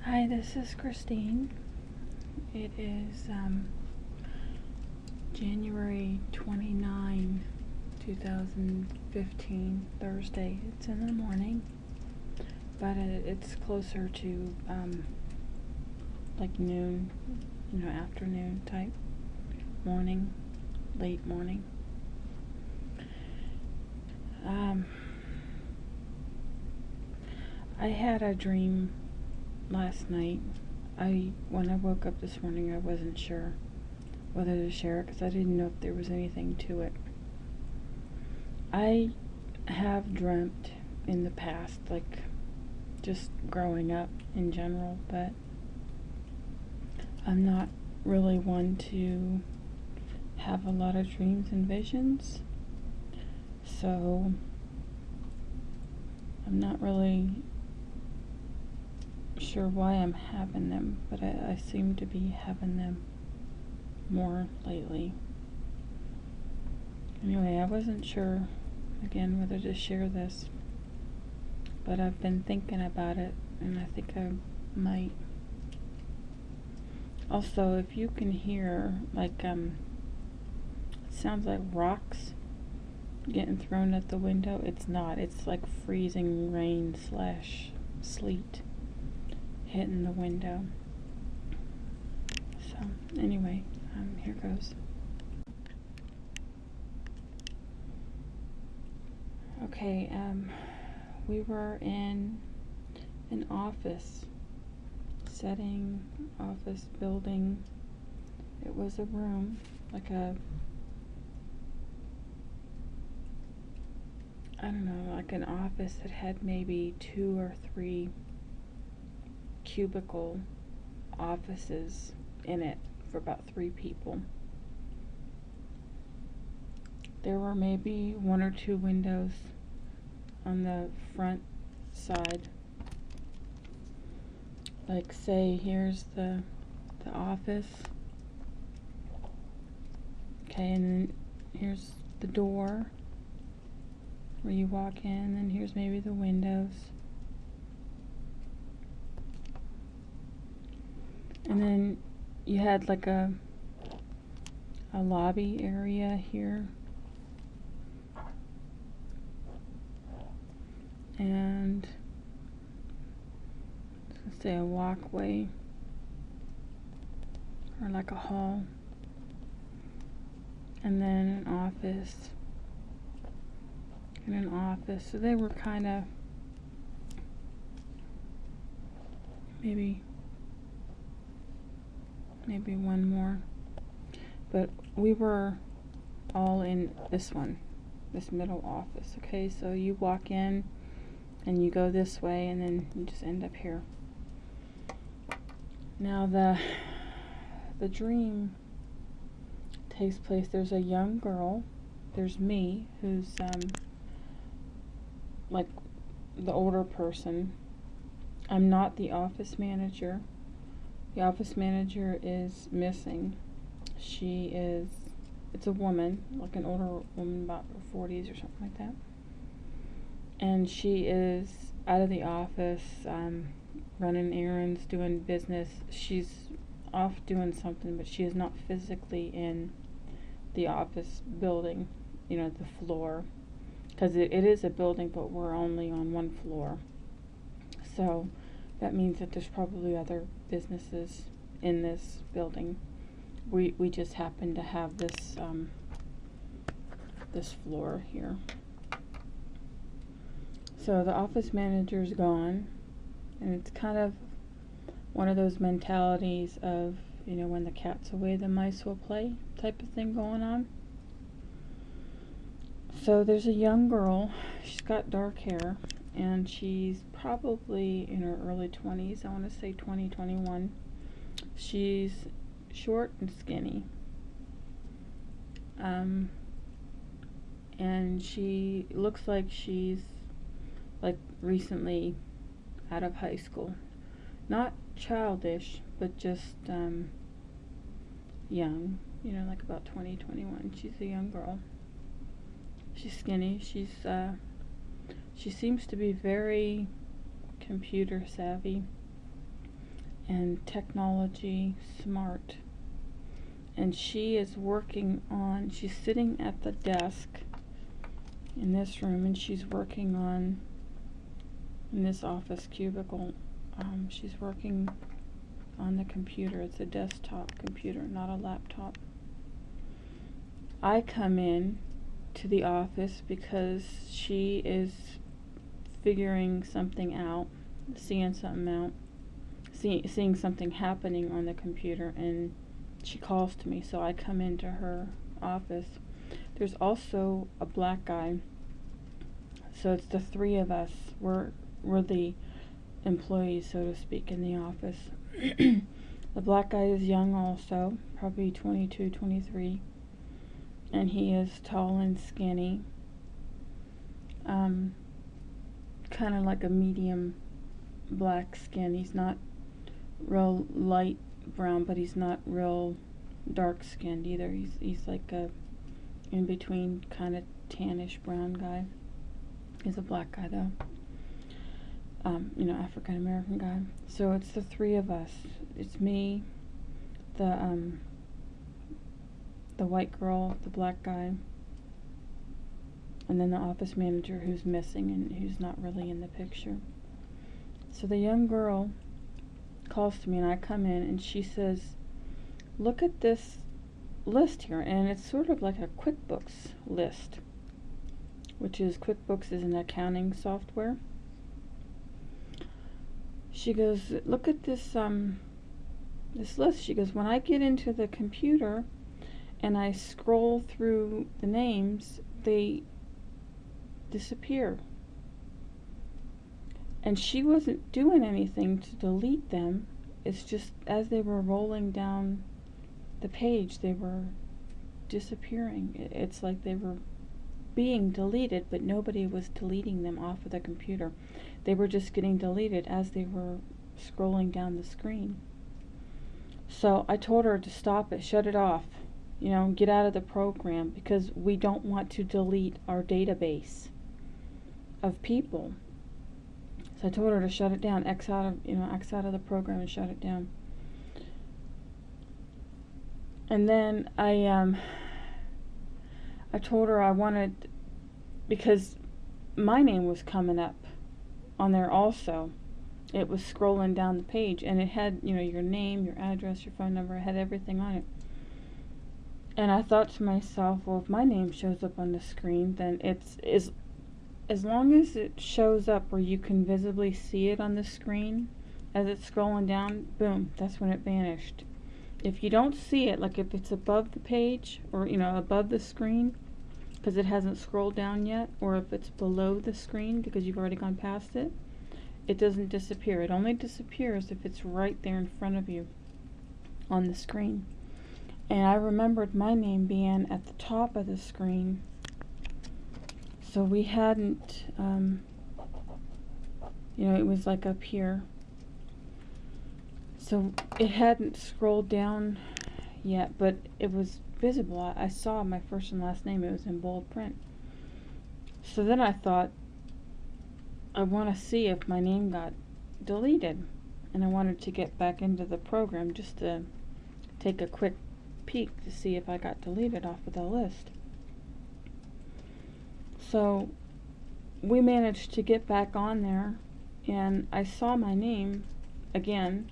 Hi, this is Christine. It is January 29, 2015, Thursday. It's in the morning, but it's closer to like noon, afternoon type, morning, late morning. I had a dream last night. When I woke up this morning, I wasn't sure whether to share it because I didn't know if there was anything to it. I have dreamt in the past, like just growing up in general, but I'm not really one to have a lot of dreams and visions, so I'm not really sure why I'm having them, but I seem to be having them more lately. Anyway, I wasn't sure again whether to share this, but I've been thinking about it and I think I might. Also, if you can hear like it sounds like rocks getting thrown at the window, it's not. It's like freezing rain / sleet hitting the window. So anyway, here goes. Okay, we were in an office setting, office building. It was a room, like like an office that had maybe 2 or 3 cubicle offices in it for about 3 people. There were maybe 1 or 2 windows on the front side. Like, say, here's the office. Okay, and then here's the door where you walk in, and here's maybe the windows. And then you had like a lobby area here. And let's say a walkway or like a hall. And then an office and an office. So they were kind of maybe 1 more. But we were all in this middle office. Okay, so you walk in and you go this way and then you just end up here. Now the dream takes place, there's a young girl, there's me, who's like the older person. I'm not the office manager. The office manager is missing. It's a woman, like an older woman, about her 40s or something like that. And she is out of the office, running errands, doing business. She's off doing something, but she is not physically in the office building, the floor. Because it is a building, but we're only on 1 floor. So that means that there's probably other businesses in this building. We just happen to have this this floor here. So the office manager's gone, and it's kind of one of those mentalities of, when the cat's away, the mice will play type of thing going on. So there's a young girl. She's got dark hair, and she's probably in her early 20s. I want to say 20, 21. She's short and skinny. And she looks like she's like recently out of high school. Not childish, but just young, like about 20, 21. She's a young girl. She's skinny. She seems to be very computer savvy. and technology smart. And she is she's sitting at the desk in this room, and she's working in this office cubicle, she's working on the computer. It's a desktop computer, not a laptop. I come in to the office because she is figuring something out, seeing something happening on the computer, and she calls to me, so I come into her office. There's also a black guy, so it's the three of us. We're the employees, so to speak, in the office. The black guy is young also, probably 22, 23, and he is tall and skinny, kind of like a medium black skin. He's not real light brown, but he's not real dark skinned either. He's like a in between kind of tannish brown guy. He's a black guy though. African American guy. So it's the three of us. It's me, the white girl, the black guy, and then the office manager who's missing and who's not really in the picture. So the young girl calls to me, and I come in, and she says, "Look at this list here," and it's sort of like a QuickBooks list, which is QuickBooks is an accounting software. She goes, "Look at this this list." She goes, "When I get into the computer and I scroll through the names, they disappear." And she wasn't doing anything to delete them. It's just as they were rolling down the page, they were disappearing. It's like they were being deleted, but nobody was deleting them off of the computer. They were just getting deleted as they were scrolling down the screen. So I told her to stop it, shut it off, get out of the program, because we don't want to delete our database of people. So I told her to shut it down, X out of the program and shut it down. And then I told her I wanted, because my name was coming up on there also. It was scrolling down the page, and it had, your name, your address, your phone number, it had everything on it. And I thought to myself, well, if my name shows up on the screen, then it's as long as it shows up where you can visibly see it on the screen as it's scrolling down, boom, that's when it vanished. If you don't see it, like if it's above the page or above the screen because it hasn't scrolled down yet, or if it's below the screen because you've already gone past it, it doesn't disappear. It only disappears if it's right there in front of you on the screen. And I remembered my name being at the top of the screen, so we hadn't, it was like up here. So it hadn't scrolled down yet, but it was visible. I saw my first and last name. It was in bold print. So then I thought, I want to see if my name got deleted. And I wanted to get back into the program just to take a quick peek to see if I got deleted off of the list. So we managed to get back on there, and I saw my name again,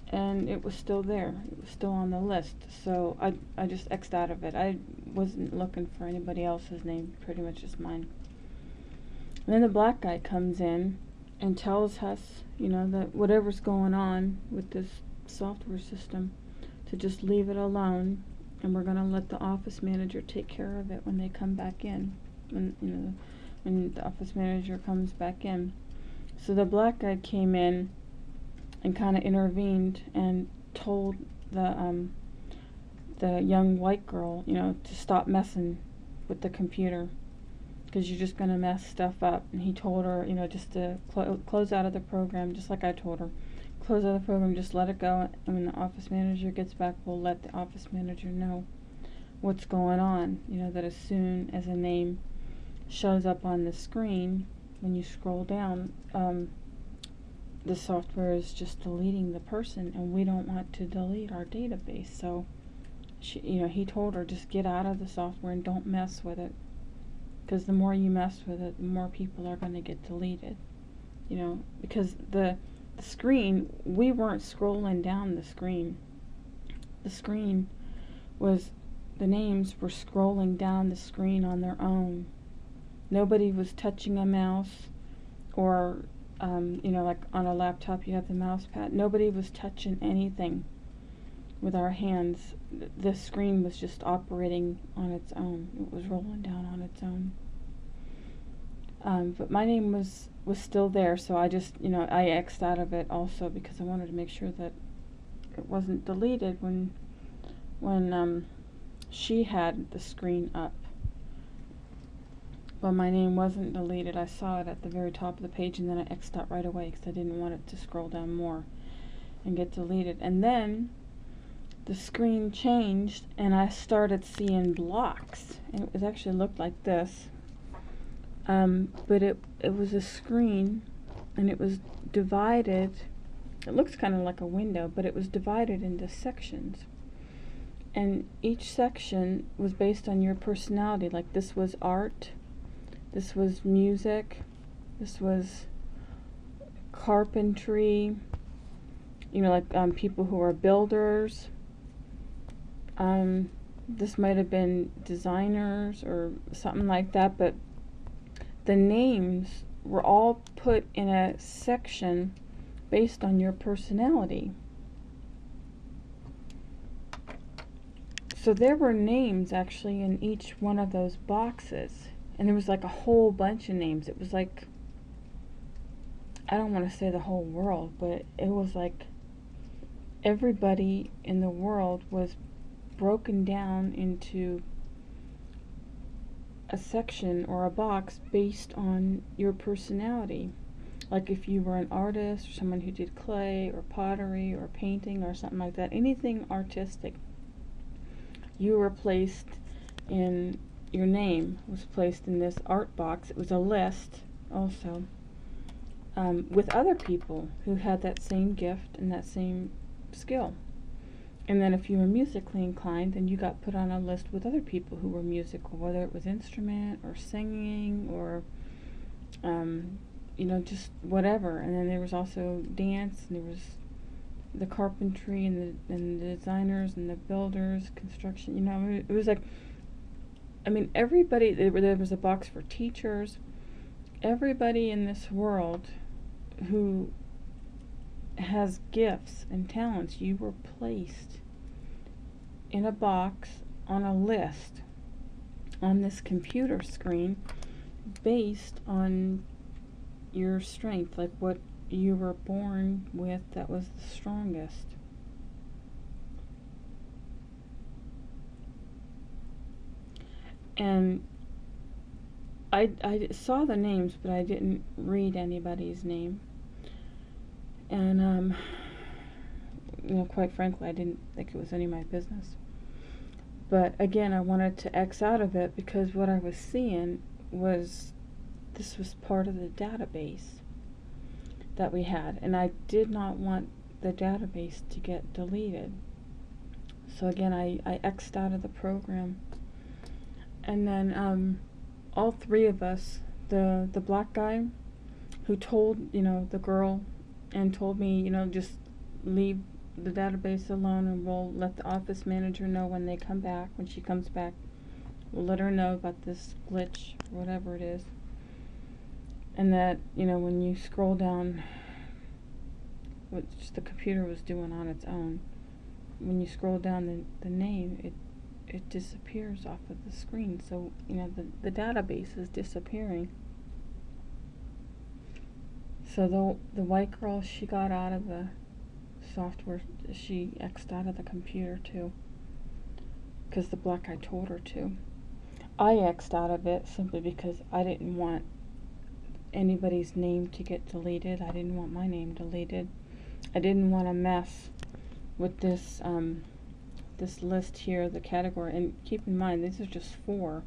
and it was still there. It was still on the list. So I just X'd out of it. I wasn't looking for anybody else's name, pretty much just mine. And then the black guy comes in and tells us, that whatever's going on with this software system, to just leave it alone, and we're going to let the office manager take care of it when they come back in, when the office manager comes back in. So the black guy came in and kind of intervened and told the young white girl, to stop messing with the computer, because you're just going to mess stuff up. And he told her, just to close out of the program, just like I told her. Close out of the program, just let it go, and when the office manager gets back, we'll let the office manager know what's going on. That as soon as a name shows up on the screen when you scroll down, the software is just deleting the person, and we don't want to delete our database. So he told her, just get out of the software and don't mess with it, because the more you mess with it, the more people are going to get deleted. Because the screen, we weren't scrolling down the screen. The screen was, the names were scrolling down the screen on their own. Nobody was touching a mouse, or like on a laptop you have the mouse pad. Nobody was touching anything with our hands. The screen was just operating on its own. It was rolling down on its own. But my name was still there, so I just, I X'd out of it also, because I wanted to make sure that it wasn't deleted when she had the screen up. Well, my name wasn't deleted. I saw it at the very top of the page, and then I X'd out right away because I didn't want it to scroll down more and get deleted. And then the screen changed, and I started seeing blocks, and it actually looked like this. But it was a screen, and it was divided. It looks kind of like a window, but it was divided into sections. And each section was based on your personality. Like, this was art, this was music, this was carpentry, like people who are builders. This might have been designers or something like that, but the names were all put in a section based on your personality. So there were names actually in each one of those boxes, and there was like a whole bunch of names. It was like, I don't want to say the whole world, but it was like everybody in the world was broken down into a section or a box based on your personality. Like if you were an artist, or someone who did clay or pottery or painting or something like that, anything artistic, you were placed in, your name was placed in this art box. It was a list also, with other people who had that same gift and that same skill. And then if you were musically inclined, then you got put on a list with other people who were musical, whether it was instrument or singing or just whatever. And then there was also dance, and there was the carpentry and the designers and the builders, construction. It was like, everybody. There was a box for teachers. Everybody in this world who has gifts and talents, you were placed in a box on a list on this computer screen based on your strength, like what you were born with that was the strongest. And I saw the names, but I didn't read anybody's name. And quite frankly, I didn't think it was any of my business. But again, I wanted to X out of it because what I was seeing was this was part of the database that we had, and I did not want the database to get deleted. So again, I X'd out of the program. And then all three of us, the black guy who told the girl and told me just leave the database alone, and we'll let the office manager know when they come back. When she comes back, we'll let her know about this glitch or whatever it is. And that when you scroll down, which the computer was doing on its own, when you scroll down the name, it disappears off of the screen. So the database is disappearing. So the white girl, she got out of the software. She X'd out of the computer too, because the black guy told her to. I X'd out of it simply because I didn't want anybody's name to get deleted. I didn't want my name deleted. I didn't want to mess with this this list here, the category. And keep in mind, these are just 4,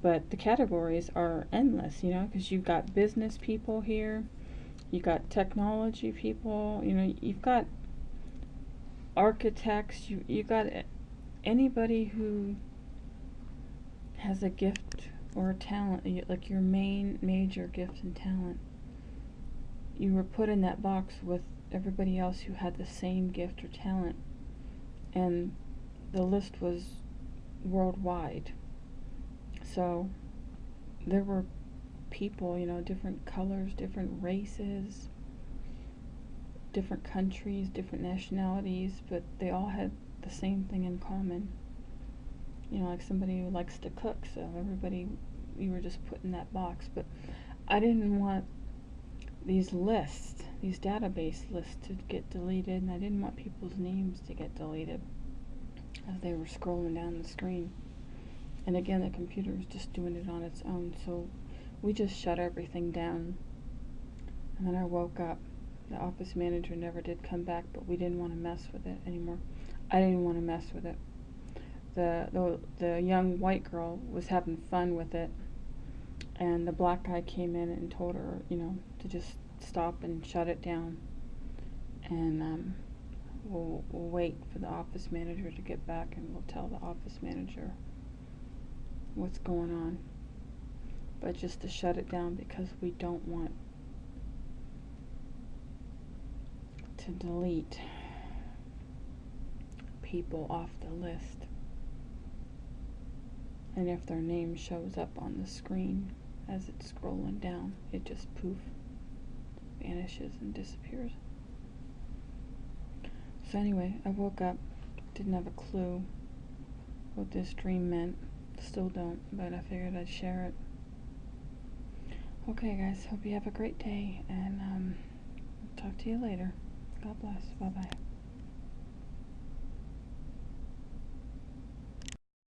but the categories are endless, because you've got business people here, You got technology people, you know, you've got architects, you got anybody who has a gift or a talent, like your main major gift and talent. You were put in that box with everybody else who had the same gift or talent, and the list was worldwide. So there were people, you know, different colors, different races, different countries, different nationalities, but they all had the same thing in common. You know, like somebody who likes to cook, so everybody, you were just put in that box. But I didn't want these lists, these database lists, to get deleted, and I didn't want people's names to get deleted as they were scrolling down the screen. And again, the computer was just doing it on its own, so we just shut everything down. And then I woke up. The office manager never did come back, but we didn't want to mess with it anymore. I didn't want to mess with it. The young white girl was having fun with it, and the black guy came in and told her, you know, to just stop and shut it down. And we'll wait for the office manager to get back, and we'll tell the office manager what's going on. But just to shut it down, because we don't want to delete people off the list. And if their name shows up on the screen as it's scrolling down, it just poof, vanishes and disappears. So anyway, I woke up, didn't have a clue what this dream meant. Still don't, but I figured I'd share it. Okay guys, hope you have a great day, and talk to you later. God bless. Bye bye.